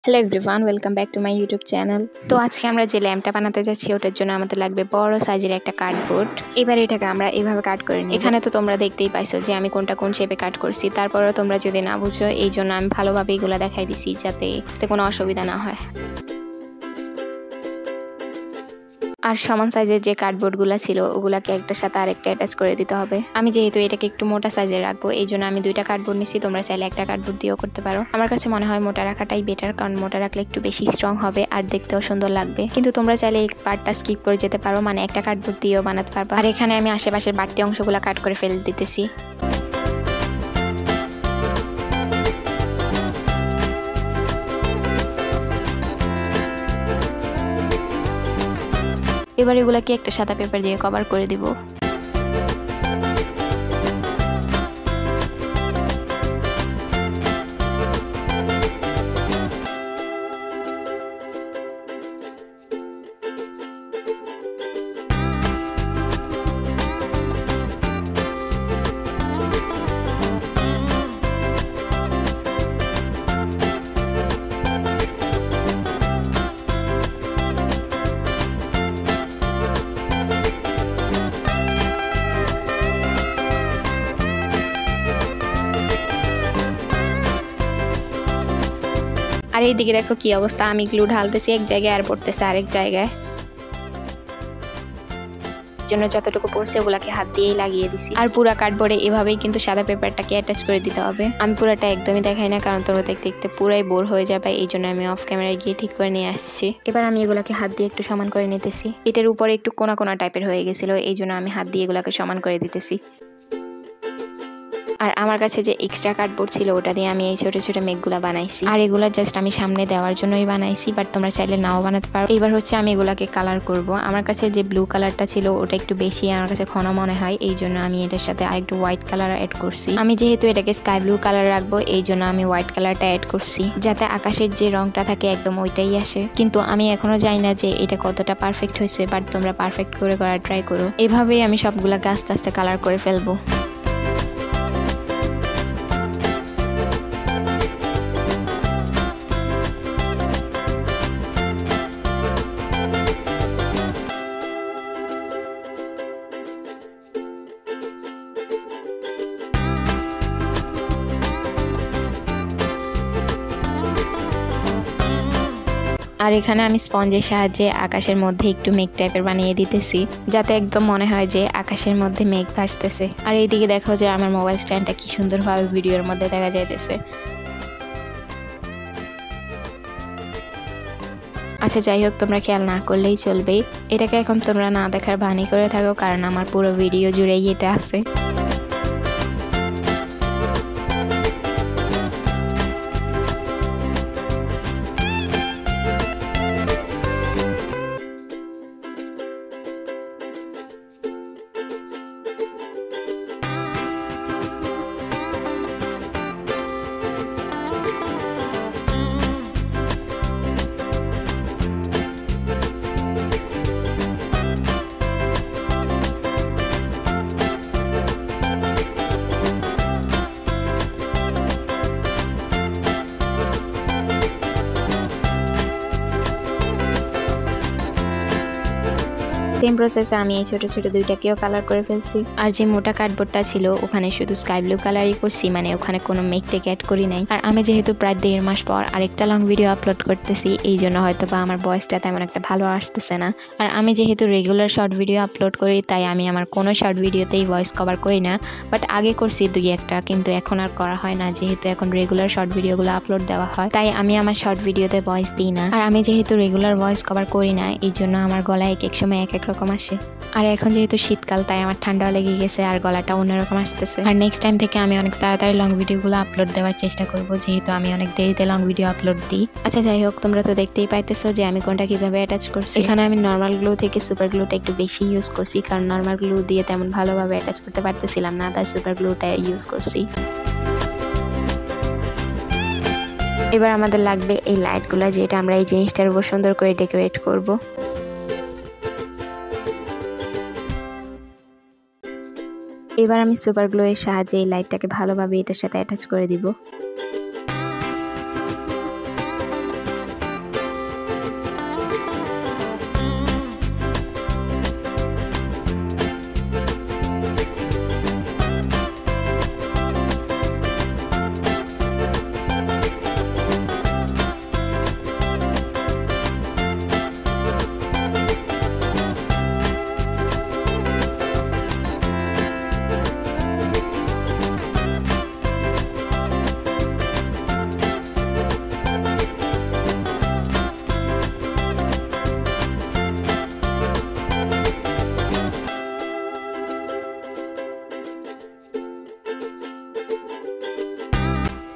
Hello everyone, welcome back to my YouTube channel. তো আজকে আমরা যে ল্যাম্পটা বানাতে যাচ্ছি ওটার জন্য আমাদের লাগবে বড় সাইজের একটা কার্ডবোর্ড। এবার এটাকে আমরা এভাবে কাট করে নিই। এখানে তো তোমরা দেখতেই পাইছো যে আমি কোনটা কোন শেপে কাট করছি। তারপরেও তোমরা যদি না বুঝো এই জন্য আমি ভালোভাবে এগুলো দেখাই দিছি যাতে কোনো অসুবিধা না হয়। আর সমান সাইজের যে কার্ডবোর্ডগুলো ছিল ওগুলাকে একটার সাথে আরেকটা অ্যাটাচ করে দিতে হবে। আমি যেহেতু এটাকে একটু মোটা সাইজের রাখবো এই জন্য আমি দুইটা কার্ডবোর্ড নিচ্ছি। তোমরা চাইলে একটা কার্ডবোর্ড দিয়েও করতে পারো। আমার কাছে মনে হয় মোটা রাখাটাই বেটার, কারণ মোটা রাখলে একটু বেশি স্ট্রং হবে আর দেখতেও সুন্দর লাগবে। কিন্তু তোমরা চাইলে এই পার্টটা স্কিপ করে যেতে পারো, মানে একটা কার্ডবোর্ড দিয়েও বানাতে পারবো। আর এখানে আমি আশেপাশের বাড়তি অংশগুলো কাট করে ফেলে দিতেছি। এবার এগুলাকে একটা সাদা পেপার দিয়ে কভার করে দিব। আর এইদিকে দেখো কি অবস্থা, আমি গ্লু ঢালতেছি এক জায়গায় আর পড়তেছে আরেক জায়গায়। জন্য যতটুকু পড়ছে ওগুলাকে হাত দিয়েই লাগিয়ে দিছি। আর পুরা কার্ডবোর্ডে এভাবেই কিন্তু সাদা পেপারটাকে অ্যাটাচ করে দিতে হবে। আমি পুরাটা একদমই দেখাই না, কারণ তোমরা দেখতে দেখতে পুরাই বোর হয়ে যাবে। এই জন্য আমি অফ ক্যামেরায় গিয়ে ঠিক করে নিয়ে আসছি। এবার আমি এগুলাকে হাত দিয়ে একটু সমান করে নিতেছি। এটার উপরে একটু কোনা কোনা টাইপের হয়ে গেছিল, এই জন্য আমি হাত দিয়ে এগুলাকে সমান করে দিতেছি। আর আমার কাছে যে এক্সট্রা কার্ডবোর্ড ছিল ওটা দিয়ে আমি এই ছোট ছোট মেঘগুলা বানাইছি। আর এগুলা জাস্ট আমি সামনে দেওয়ার জন্যই বানাইছি, বাট তোমরা চাইলে নাও বানাতে পারো। এবার হচ্ছে আমি এগুলাকে কালার করব। আমার কাছে যে ব্লু কালারটা ছিল ওটা একটু বেশি আমার কাছে ঘন মনে হয়, এই জন্য আমি এটার সাথে আরেকটু হোয়াইট কালার অ্যাড করছি। আমি যেহেতু এটাকে স্কাই ব্লু কালার রাখবো এই জন্য আমি হোয়াইট কালারটা অ্যাড করছি, যাতে আকাশের যে রংটা থাকে একদম ওইটাই আসে। কিন্তু আমি এখনো জানি না যে এটা কতটা পারফেক্ট হয়েছে, বাট তোমরা পারফেক্ট করে করার ট্রাই করো। এভাবেই আমি সবগুলাকে আস্তে আস্তে কালার করে ফেলবো। আর এখানে আমি স্পঞ্জের সাহায্যে আকাশের মধ্যে একটু মেঘ টাইপের বানিয়ে দিতেছি, যাতে একদম মনে হয় যে আকাশের মধ্যে মেঘ ভাসতেছে। আর এইদিকে দেখো যে আমার মোবাইল স্ট্যান্ডটা কি সুন্দরভাবে ভিডিওর মধ্যে দেখা যাইতেছে। আচ্ছা যাই হোক, তোমরা খেয়াল না করলেই চলবে। এটাকে এখন তোমরা না দেখার ভানি করে থাকো, কারণ আমার পুরো ভিডিও জুড়েই এটা আছে। সেম প্রসেসে আমি এই ছোট ছোট দুইটাকেও কালার করে ফেলছি। আর যে মোটা কার্ডবোর্ডটা ছিল ওখানে শুধু স্কাই ব্লু কালারই করছি, মানে ওখানে কোনো মেঘ থেকে অ্যাড করি নাই। আর আমি যেহেতু প্রায় 1.5 মাস পর আরেকটা লং ভিডিও আপলোড করতেছি এই জন্য হয়তো বা আমার ভয়েসটা তেমন একটা ভালো আসতেছে না। আর আমি যেহেতু রেগুলার শর্ট ভিডিও আপলোড করি তাই আমি আমার কোনো শর্ট ভিডিওতেই ভয়েস কভার করি না, বাট আগে করছি 2-1টা, কিন্তু এখন আর করা হয় না। যেহেতু এখন রেগুলার শর্ট ভিডিওগুলো আপলোড দেওয়া হয় তাই আমি আমার শর্ট ভিডিওতে ভয়েস দিই না। আর আমি যেহেতু রেগুলার ভয়েস কভার করি না এই জন্য আমার গলায় এক এক সময় এক এক রকম আসে। আর এখন যেহেতু শীতকাল তাই আমার ঠান্ডা লেগে গেছে আর গলাটা অন্যরকম আসতেছে। আর নেক্সট টাইম থেকে আমি অনেক তাড়াতাড়ি লং ভিডিওগুলো আপলোড দেওয়ার চেষ্টা করব, যেহেতু আমি অনেক দেরিতে লং ভিডিও আপলোড দিই। আচ্ছা যাই হোক, তোমরা তো দেখতেই পাইতেছো যে আমি কোনটা কিভাবে অ্যাটাচ করছি। এখানে আমি নর্মাল গ্লু থেকে সুপার গ্লুটা একটু বেশি ইউজ করছি, কারণ নর্মাল গ্লু দিয়ে তেমন ভালোভাবে অ্যাটাচ করতে পারতেছিলাম না, তাই সুপার গ্লুটা ইউজ করছি। এবার আমাদের লাগবে এই লাইটগুলো, যেটা আমরা এই জিনিসটার উপর সুন্দর করে ডেকোরেট করব। এবার আমি সুপার গ্লু এর সাহায্যে এই লাইটটাকে ভালোভাবে এটার সাথে অ্যাটাচ করে দিব।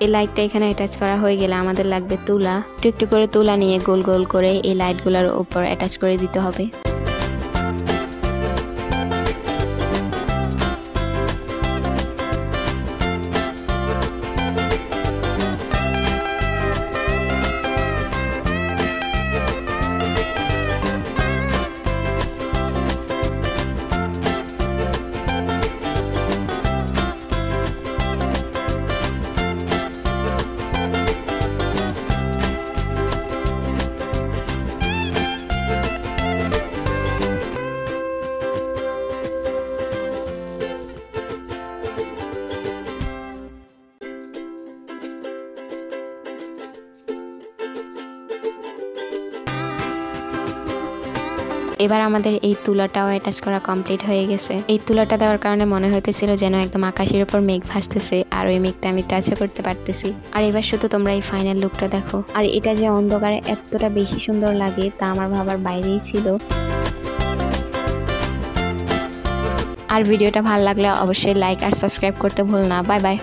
এই লাইটটা এখানে অ্যাটাচ করা হয়ে গেলে আমাদের লাগবে তুলা। একটু একটু করে তুলা নিয়ে গোল গোল করে এই লাইটগুলোর উপর অ্যাটাচ করে দিতে হবে। এবার আমাদের এই তুলাটাও অ্যাটাচ করা কমপ্লিট হয়ে গেছে। এই তুলাটা দেওয়ার কারণে মনে হইতেছিল যেন একদম আকাশের উপর মেঘ ভাসতেছে, আর ওই মেঘটা আমি টাচও করতে পারতেছি। আর এবার শুধু তোমরা এই ফাইনাল লুকটা দেখো। আর এটা যে অন্ধকারে এতটা বেশি সুন্দর লাগে তা আমার ভাবার বাইরেই ছিল। আর ভিডিওটা ভালো লাগলে অবশ্যই লাইক আর সাবস্ক্রাইব করতে ভুল না। Bye bye.